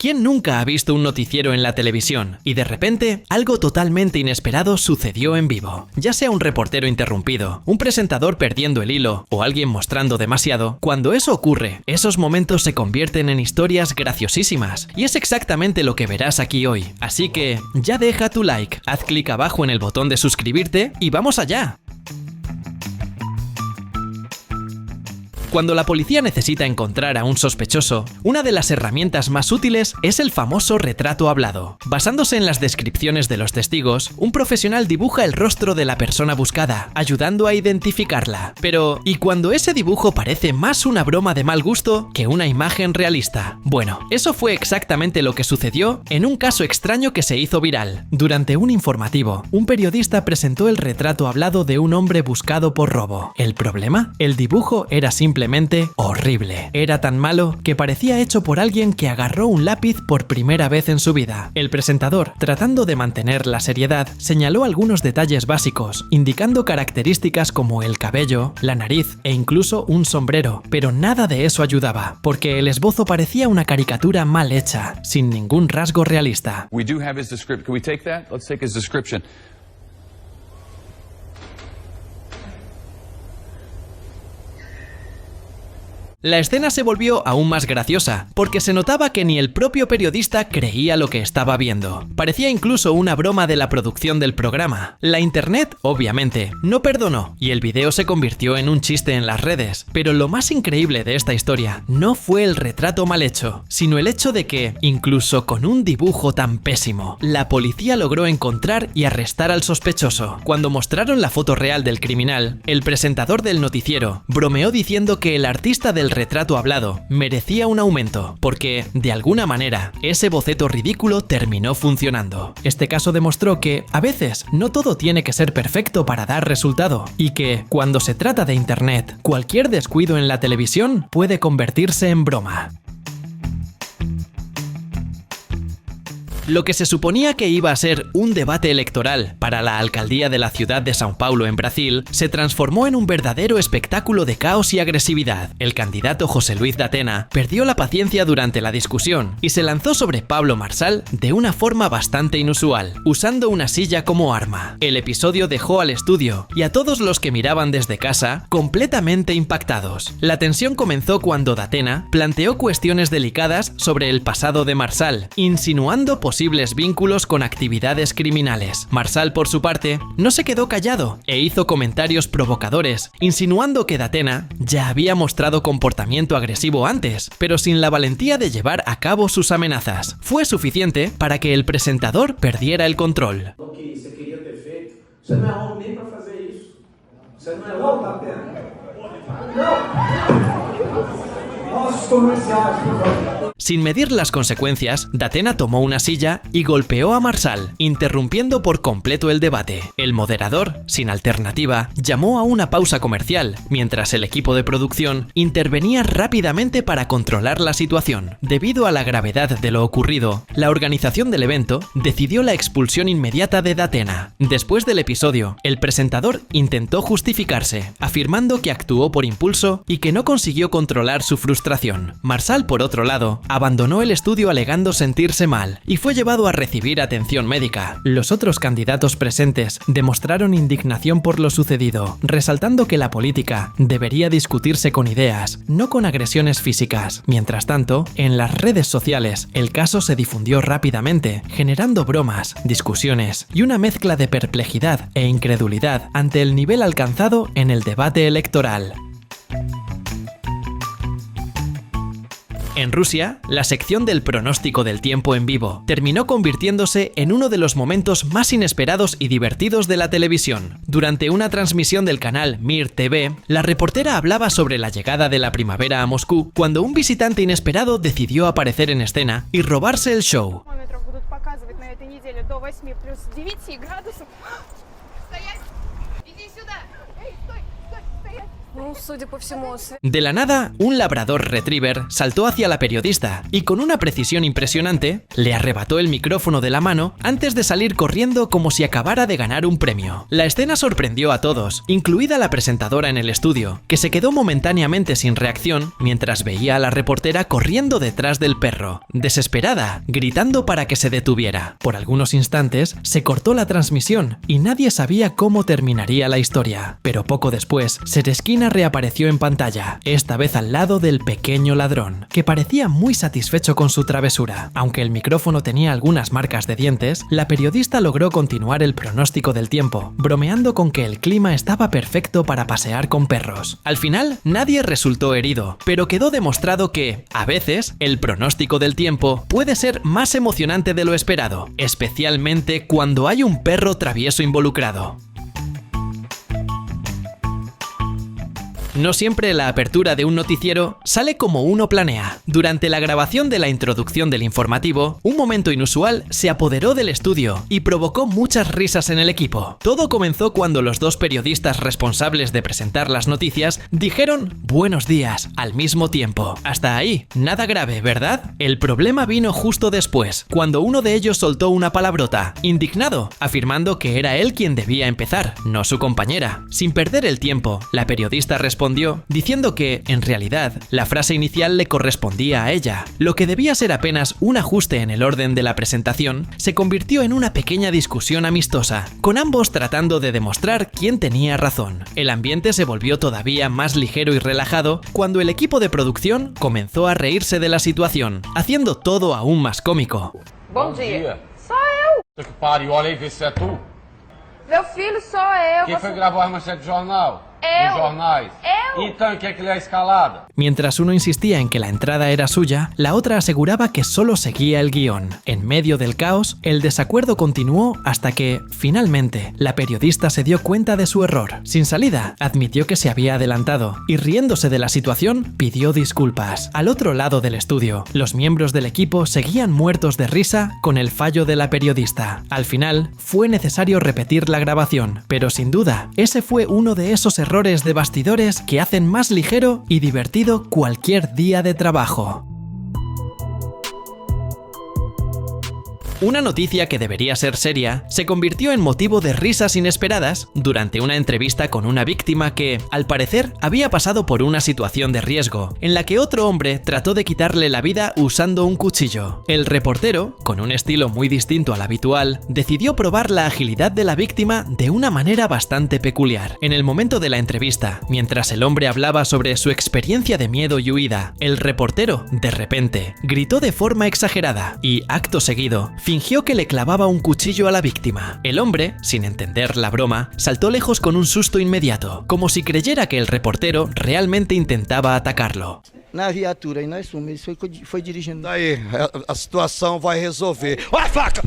¿Quién nunca ha visto un noticiero en la televisión y de repente algo totalmente inesperado sucedió en vivo? Ya sea un reportero interrumpido, un presentador perdiendo el hilo o alguien mostrando demasiado, cuando eso ocurre, esos momentos se convierten en historias graciosísimas y es exactamente lo que verás aquí hoy. Así que ya deja tu like, haz clic abajo en el botón de suscribirte y ¡vamos allá! Cuando la policía necesita encontrar a un sospechoso, una de las herramientas más útiles es el famoso retrato hablado. Basándose en las descripciones de los testigos, un profesional dibuja el rostro de la persona buscada, ayudando a identificarla. Pero, ¿y cuando ese dibujo parece más una broma de mal gusto que una imagen realista? Bueno, eso fue exactamente lo que sucedió en un caso extraño que se hizo viral. Durante un informativo, un periodista presentó el retrato hablado de un hombre buscado por robo. ¿El problema? El dibujo era simplemente horrible. Era tan malo que parecía hecho por alguien que agarró un lápiz por primera vez en su vida. El presentador, tratando de mantener la seriedad, señaló algunos detalles básicos, indicando características como el cabello, la nariz e incluso un sombrero, pero nada de eso ayudaba, porque el esbozo parecía una caricatura mal hecha, sin ningún rasgo realista. We do have his description. Can we take that? Let's take his description. La escena se volvió aún más graciosa, porque se notaba que ni el propio periodista creía lo que estaba viendo. Parecía incluso una broma de la producción del programa. La internet, obviamente, no perdonó, y el video se convirtió en un chiste en las redes. Pero lo más increíble de esta historia no fue el retrato mal hecho, sino el hecho de que, incluso con un dibujo tan pésimo, la policía logró encontrar y arrestar al sospechoso. Cuando mostraron la foto real del criminal, el presentador del noticiero bromeó diciendo que el artista del retrato hablado merecía un aumento, porque, de alguna manera, ese boceto ridículo terminó funcionando. Este caso demostró que, a veces, no todo tiene que ser perfecto para dar resultado, y que, cuando se trata de internet, cualquier descuido en la televisión puede convertirse en broma. Lo que se suponía que iba a ser un debate electoral para la alcaldía de la ciudad de São Paulo en Brasil se transformó en un verdadero espectáculo de caos y agresividad. El candidato José Luis Datena perdió la paciencia durante la discusión y se lanzó sobre Pablo Marçal de una forma bastante inusual, usando una silla como arma. El episodio dejó al estudio y a todos los que miraban desde casa completamente impactados. La tensión comenzó cuando Datena planteó cuestiones delicadas sobre el pasado de Marçal, insinuando posibles vínculos con actividades criminales. Marçal, por su parte, no se quedó callado e hizo comentarios provocadores, insinuando que Datena ya había mostrado comportamiento agresivo antes, pero sin la valentía de llevar a cabo sus amenazas. Fue suficiente para que el presentador perdiera el control. Sin medir las consecuencias, Datena tomó una silla y golpeó a Marçal, interrumpiendo por completo el debate. El moderador, sin alternativa, llamó a una pausa comercial, mientras el equipo de producción intervenía rápidamente para controlar la situación. Debido a la gravedad de lo ocurrido, la organización del evento decidió la expulsión inmediata de Datena. Después del episodio, el presentador intentó justificarse, afirmando que actuó por impulso y que no consiguió controlar su frustración. Marçal, por otro lado, abandonó el estudio alegando sentirse mal y fue llevado a recibir atención médica. Los otros candidatos presentes demostraron indignación por lo sucedido, resaltando que la política debería discutirse con ideas, no con agresiones físicas. Mientras tanto, en las redes sociales, el caso se difundió rápidamente, generando bromas, discusiones y una mezcla de perplejidad e incredulidad ante el nivel alcanzado en el debate electoral. En Rusia, la sección del pronóstico del tiempo en vivo terminó convirtiéndose en uno de los momentos más inesperados y divertidos de la televisión. Durante una transmisión del canal Mir TV, la reportera hablaba sobre la llegada de la primavera a Moscú cuando un visitante inesperado decidió aparecer en escena y robarse el show. De la nada, un labrador retriever saltó hacia la periodista y con una precisión impresionante le arrebató el micrófono de la mano antes de salir corriendo como si acabara de ganar un premio. La escena sorprendió a todos, incluida la presentadora en el estudio, que se quedó momentáneamente sin reacción mientras veía a la reportera corriendo detrás del perro, desesperada, gritando para que se detuviera. Por algunos instantes se cortó la transmisión y nadie sabía cómo terminaría la historia, pero poco después, Sereskina reapareció en pantalla, esta vez al lado del pequeño ladrón, que parecía muy satisfecho con su travesura. Aunque el micrófono tenía algunas marcas de dientes, la periodista logró continuar el pronóstico del tiempo, bromeando con que el clima estaba perfecto para pasear con perros. Al final, nadie resultó herido, pero quedó demostrado que, a veces, el pronóstico del tiempo puede ser más emocionante de lo esperado, especialmente cuando hay un perro travieso involucrado. No siempre la apertura de un noticiero sale como uno planea. Durante la grabación de la introducción del informativo, un momento inusual se apoderó del estudio y provocó muchas risas en el equipo. Todo comenzó cuando los dos periodistas responsables de presentar las noticias dijeron "buenos días" al mismo tiempo. Hasta ahí, nada grave, ¿verdad? El problema vino justo después, cuando uno de ellos soltó una palabrota, indignado, afirmando que era él quien debía empezar, no su compañera. Sin perder el tiempo, la periodista respondió diciendo que, en realidad, la frase inicial le correspondía a ella. Lo que debía ser apenas un ajuste en el orden de la presentación se convirtió en una pequeña discusión amistosa, con ambos tratando de demostrar quién tenía razón. El ambiente se volvió todavía más ligero y relajado cuando el equipo de producción comenzó a reírse de la situación, haciendo todo aún más cómico. Bom dia. Só eu. Que pariu, olha aí, vê se é tu. Meu filho, só eu. Quem foi que gravou as manchetes do jornal? Eu. Dos jornais? Eu. Então, quem é que lê a escalada? Mientras uno insistía en que la entrada era suya, la otra aseguraba que solo seguía el guión. En medio del caos, el desacuerdo continuó hasta que, finalmente, la periodista se dio cuenta de su error. Sin salida, admitió que se había adelantado y, riéndose de la situación, pidió disculpas. Al otro lado del estudio, los miembros del equipo seguían muertos de risa con el fallo de la periodista. Al final, fue necesario repetir la grabación, pero sin duda, ese fue uno de esos errores de bastidores que hacen más ligero y divertido cualquier día de trabajo. Una noticia que debería ser seria se convirtió en motivo de risas inesperadas durante una entrevista con una víctima que, al parecer, había pasado por una situación de riesgo, en la que otro hombre trató de quitarle la vida usando un cuchillo. El reportero, con un estilo muy distinto al habitual, decidió probar la agilidad de la víctima de una manera bastante peculiar. En el momento de la entrevista, mientras el hombre hablaba sobre su experiencia de miedo y huida, el reportero, de repente, gritó de forma exagerada y, acto seguido, fingió que le clavaba un cuchillo a la víctima. El hombre, sin entender la broma, saltó lejos con un susto inmediato, como si creyera que el reportero realmente intentaba atacarlo. Na viatura, e nós fomos, ele foi dirigindo. Daí, a situação vai resolver. Olha a faca!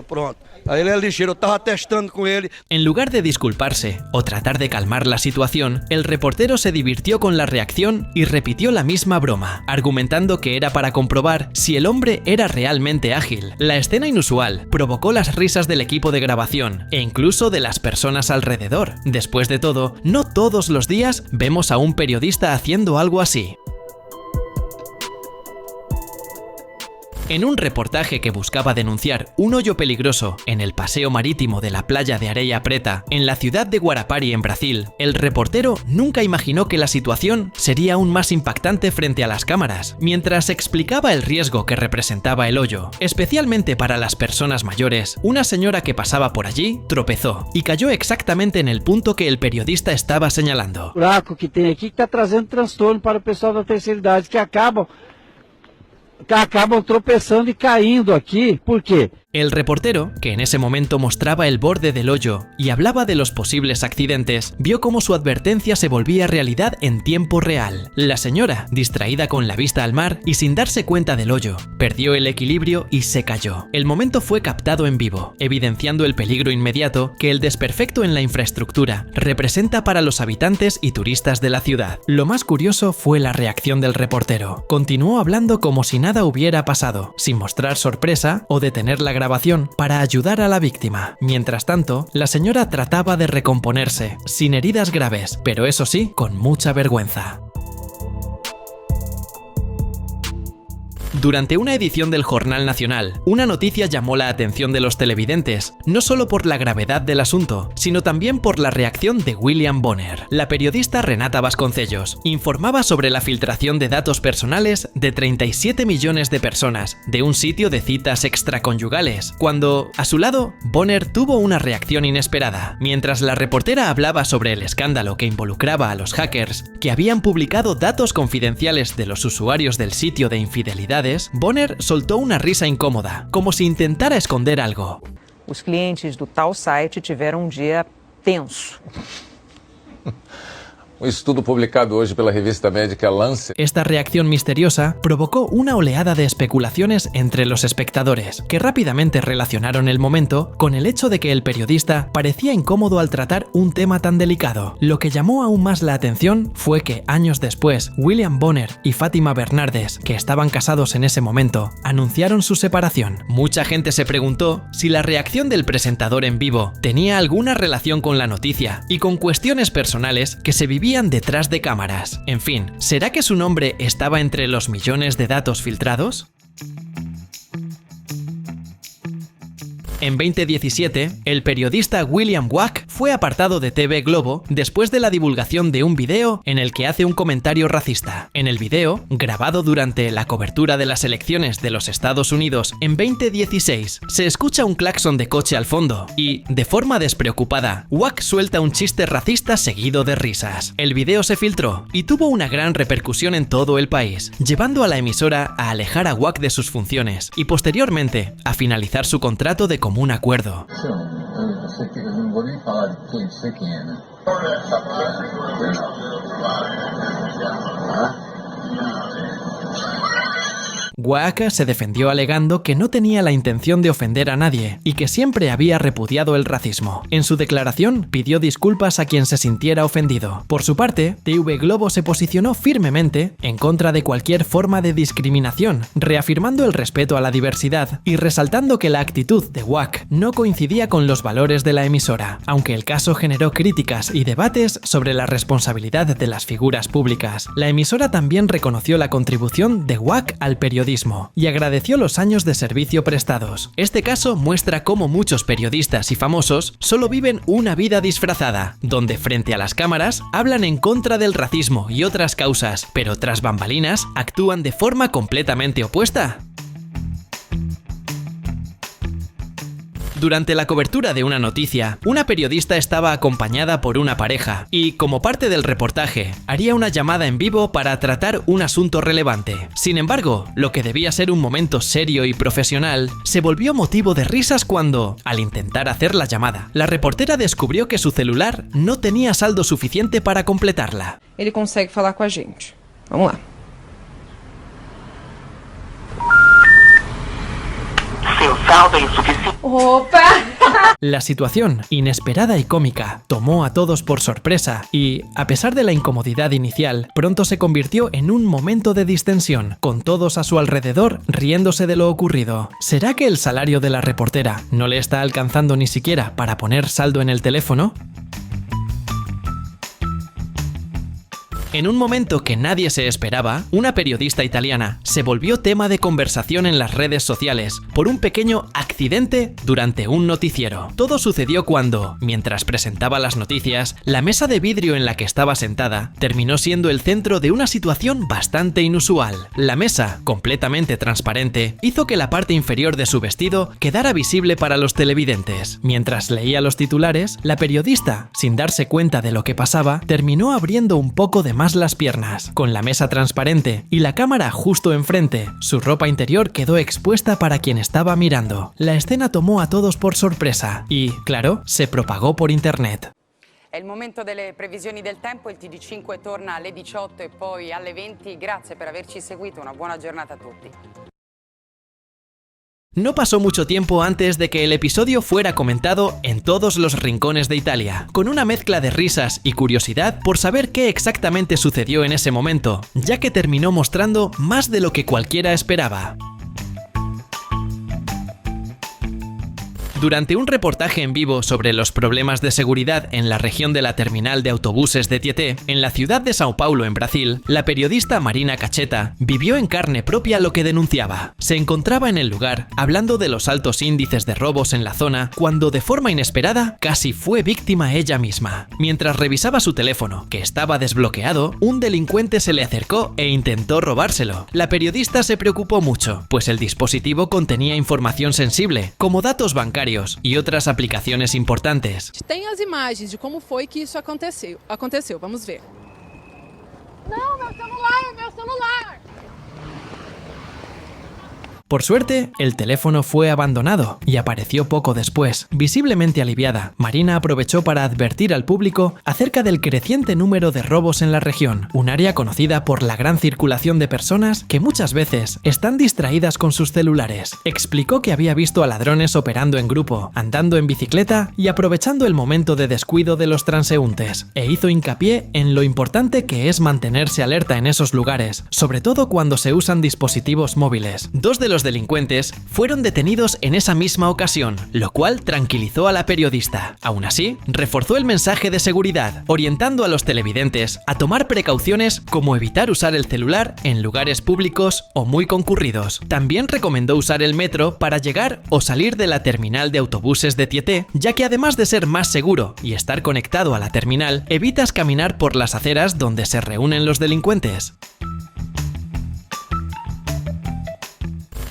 Pronto. Aí ele é ligeiro, eu tava testando com ele. En lugar de disculparse o tratar de calmar la situación, el reportero se divirtió con la reacción y repitió la misma broma, argumentando que era para comprobar si el hombre era realmente ágil. La escena inusual provocó las risas del equipo de grabación e incluso de las personas alrededor. Después de todo, no todos los días vemos a un periodista haciendo algo así. En un reportaje que buscaba denunciar un hoyo peligroso en el paseo marítimo de la playa de Areia Preta, en la ciudad de Guarapari, en Brasil, el reportero nunca imaginó que la situación sería aún más impactante frente a las cámaras. Mientras explicaba el riesgo que representaba el hoyo, especialmente para las personas mayores, una señora que pasaba por allí tropezó y cayó exactamente en el punto que el periodista estaba señalando. O buraco que tem aqui que está trazendo transtorno para o pessoal da terceira idade que acabam tropeçando e caindo aqui. ¿Por quê? El reportero, que en ese momento mostraba el borde del hoyo y hablaba de los posibles accidentes, vio cómo su advertencia se volvía realidad en tiempo real. La señora, distraída con la vista al mar y sin darse cuenta del hoyo, perdió el equilibrio y se cayó. El momento fue captado en vivo, evidenciando el peligro inmediato que el desperfecto en la infraestructura representa para los habitantes y turistas de la ciudad. Lo más curioso fue la reacción del reportero. Continuó hablando como si nada hubiera pasado, sin mostrar sorpresa o detener la grabación. grabación para ayudar a la víctima. Mientras tanto, la señora trataba de recomponerse, sin heridas graves, pero eso sí, con mucha vergüenza. Durante una edición del Jornal Nacional, una noticia llamó la atención de los televidentes, no solo por la gravedad del asunto, sino también por la reacción de William Bonner. La periodista Renata Vasconcellos informaba sobre la filtración de datos personales de 37 millones de personas de un sitio de citas extraconyugales, cuando, a su lado, Bonner tuvo una reacción inesperada. Mientras la reportera hablaba sobre el escándalo que involucraba a los hackers, que habían publicado datos confidenciales de los usuarios del sitio de infidelidades, Bonner soltó una risa incómoda, como si intentara esconder algo. Os clientes do tal site tiveram dia tenso. Un estudio publicado hoy por la revista médica Lancet. Esta reacción misteriosa provocó una oleada de especulaciones entre los espectadores, que rápidamente relacionaron el momento con el hecho de que el periodista parecía incómodo al tratar un tema tan delicado. Lo que llamó aún más la atención fue que años después, William Bonner y Fátima Bernardes, que estaban casados en ese momento, anunciaron su separación. Mucha gente se preguntó si la reacción del presentador en vivo tenía alguna relación con la noticia y con cuestiones personales que se vivían detrás de cámaras. En fin, ¿será que su nombre estaba entre los millones de datos filtrados? En 2017, el periodista William Wack fue apartado de TV Globo después de la divulgación de un video en el que hace un comentario racista. En el video, grabado durante la cobertura de las elecciones de los Estados Unidos en 2016, se escucha un claxon de coche al fondo y, de forma despreocupada, Wack suelta un chiste racista seguido de risas. El video se filtró y tuvo una gran repercusión en todo el país, llevando a la emisora a alejar a Wack de sus funciones y posteriormente a finalizar su contrato de común acuerdo. Wack se defendió alegando que no tenía la intención de ofender a nadie y que siempre había repudiado el racismo. En su declaración pidió disculpas a quien se sintiera ofendido. Por su parte, TV Globo se posicionó firmemente en contra de cualquier forma de discriminación, reafirmando el respeto a la diversidad y resaltando que la actitud de Wack no coincidía con los valores de la emisora, aunque el caso generó críticas y debates sobre la responsabilidad de las figuras públicas. La emisora también reconoció la contribución de Wack al periodismo y agradeció los años de servicio prestados. Este caso muestra cómo muchos periodistas y famosos solo viven una vida disfrazada, donde frente a las cámaras hablan en contra del racismo y otras causas, pero tras bambalinas actúan de forma completamente opuesta. Durante la cobertura de una noticia, una periodista estaba acompañada por una pareja y, como parte del reportaje, haría una llamada en vivo para tratar un asunto relevante. Sin embargo, lo que debía ser un momento serio y profesional se volvió motivo de risas cuando, al intentar hacer la llamada, la reportera descubrió que su celular no tenía saldo suficiente para completarla. Ele consegue falar com a gente. Vamos lá. Opa! La situación, inesperada y cómica, tomó a todos por sorpresa y, a pesar de la incomodidad inicial, pronto se convirtió en un momento de distensión, con todos a su alrededor riéndose de lo ocurrido. ¿Será que el salario de la reportera no le está alcanzando ni siquiera para poner saldo en el teléfono? En un momento que nadie se esperaba, una periodista italiana se volvió tema de conversación en las redes sociales por un pequeño accidente durante un noticiero. Todo sucedió cuando, mientras presentaba las noticias, la mesa de vidrio en la que estaba sentada terminó siendo el centro de una situación bastante inusual. La mesa, completamente transparente, hizo que la parte inferior de su vestido quedara visible para los televidentes. Mientras leía los titulares, la periodista, sin darse cuenta de lo que pasaba, terminó abriendo un poco de más las piernas. Con la mesa transparente y la cámara justo enfrente, su ropa interior quedó expuesta para quien estaba mirando. La escena tomó a todos por sorpresa y, claro, se propagó por internet. È il momento delle previsioni del tempo, il TG5 torna alle 18 e poi alle 20. Grazie per averci seguito, una buona giornata a tutti. No pasó mucho tiempo antes de que el episodio fuera comentado en todos los rincones de Italia, con una mezcla de risas y curiosidad por saber qué exactamente sucedió en ese momento, ya que terminó mostrando más de lo que cualquiera esperaba. Durante un reportaje en vivo sobre los problemas de seguridad en la región de la terminal de autobuses de Tietê, en la ciudad de Sao Paulo, en Brasil, la periodista Marina Cacheta vivió en carne propia lo que denunciaba. Se encontraba en el lugar, hablando de los altos índices de robos en la zona, cuando de forma inesperada casi fue víctima ella misma. Mientras revisaba su teléfono, que estaba desbloqueado, un delincuente se le acercó e intentó robárselo. La periodista se preocupó mucho, pues el dispositivo contenía información sensible, como datos bancarios y otras aplicaciones importantes. Tem as imagens de como foi que isso aconteceu. Vamos ver. Não, meu celular! Por suerte, el teléfono fue abandonado y apareció poco después. Visiblemente aliviada, Marina aprovechó para advertir al público acerca del creciente número de robos en la región, un área conocida por la gran circulación de personas que muchas veces están distraídas con sus celulares. Explicó que había visto a ladrones operando en grupo, andando en bicicleta y aprovechando el momento de descuido de los transeúntes, e hizo hincapié en lo importante que es mantenerse alerta en esos lugares, sobre todo cuando se usan dispositivos móviles. Dos de los delincuentes fueron detenidos en esa misma ocasión, lo cual tranquilizó a la periodista. Aún así, reforzó el mensaje de seguridad, orientando a los televidentes a tomar precauciones como evitar usar el celular en lugares públicos o muy concurridos. También recomendó usar el metro para llegar o salir de la terminal de autobuses de Tietê, ya que además de ser más seguro y estar conectado a la terminal, evitas caminar por las aceras donde se reúnen los delincuentes.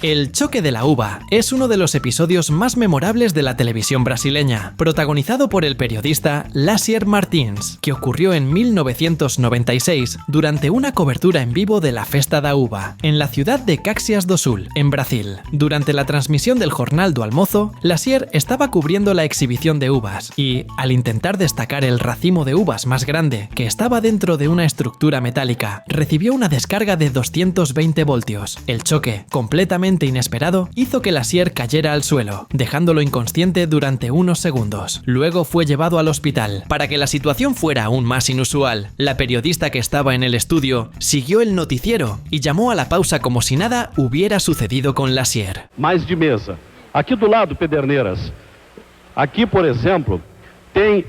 El choque de la uva es uno de los episodios más memorables de la televisión brasileña, protagonizado por el periodista Lazier Martins, que ocurrió en 1996 durante una cobertura en vivo de la Festa da Uva, en la ciudad de Caxias do Sul, en Brasil. Durante la transmisión del Jornal do Almoço, Lazier estaba cubriendo la exhibición de uvas y, al intentar destacar el racimo de uvas más grande, que estaba dentro de una estructura metálica, recibió una descarga de 220 voltios. El choque, completamente inesperado, hizo que Lazier cayera al suelo, dejándolo inconsciente durante unos segundos. Luego fue llevado al hospital. Para que la situación fuera aún más inusual, la periodista que estaba en el estudio siguió el noticiero y llamó a la pausa como si nada hubiera sucedido con Lazier. Mais de mesa. Aqui do lado, Pederneiras. Aqui, por ejemplo, tem...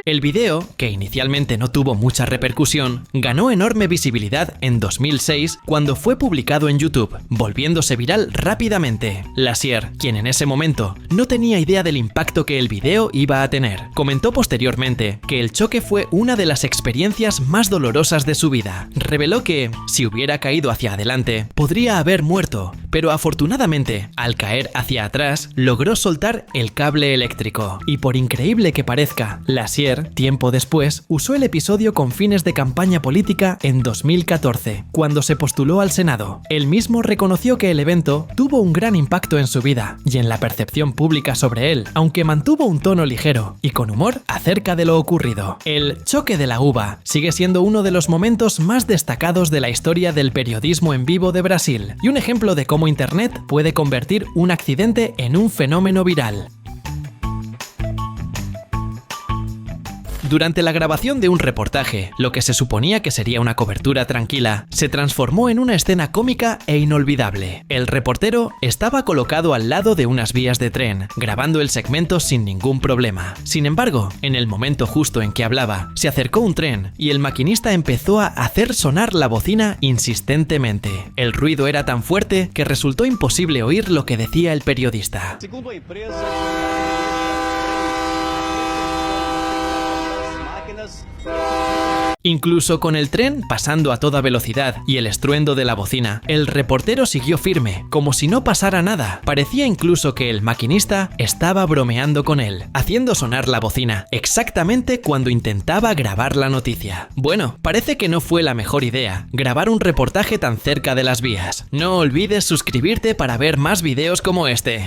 El video, que inicialmente no tuvo mucha repercusión, ganó enorme visibilidad en 2006 cuando fue publicado en YouTube, volviéndose viral rápidamente. Lazier, quien en ese momento no tenía idea del impacto que el video iba a tener, comentó posteriormente que el choque fue una de las experiencias más dolorosas de su vida. Reveló que, si hubiera caído hacia adelante, podría haber muerto, pero afortunadamente, al caer hacia atrás, logró soltar el cable eléctrico. Y por increíble que parezca, Lazier, tiempo después, usó el episodio con fines de campaña política en 2014, cuando se postuló al Senado. Él mismo reconoció que el evento tuvo un gran impacto en su vida y en la percepción pública sobre él, aunque mantuvo un tono ligero y con humor acerca de lo ocurrido. El choque de la uva sigue siendo uno de los momentos más destacados de la historia del periodismo en vivo de Brasil y un ejemplo de cómo Internet puede convertir un accidente en un fenómeno viral. Durante la grabación de un reportaje, lo que se suponía que sería una cobertura tranquila, se transformó en una escena cómica e inolvidable. El reportero estaba colocado al lado de unas vías de tren, grabando el segmento sin ningún problema. Sin embargo, en el momento justo en que hablaba, se acercó un tren y el maquinista empezó a hacer sonar la bocina insistentemente. El ruido era tan fuerte que resultó imposible oír lo que decía el periodista. Segundo a empresa... Incluso con el tren pasando a toda velocidad y el estruendo de la bocina, el reportero siguió firme, como si no pasara nada. Parecía incluso que el maquinista estaba bromeando con él, haciendo sonar la bocina exactamente cuando intentaba grabar la noticia. Bueno, parece que no fue la mejor idea grabar un reportaje tan cerca de las vías. No olvides suscribirte para ver más videos como este.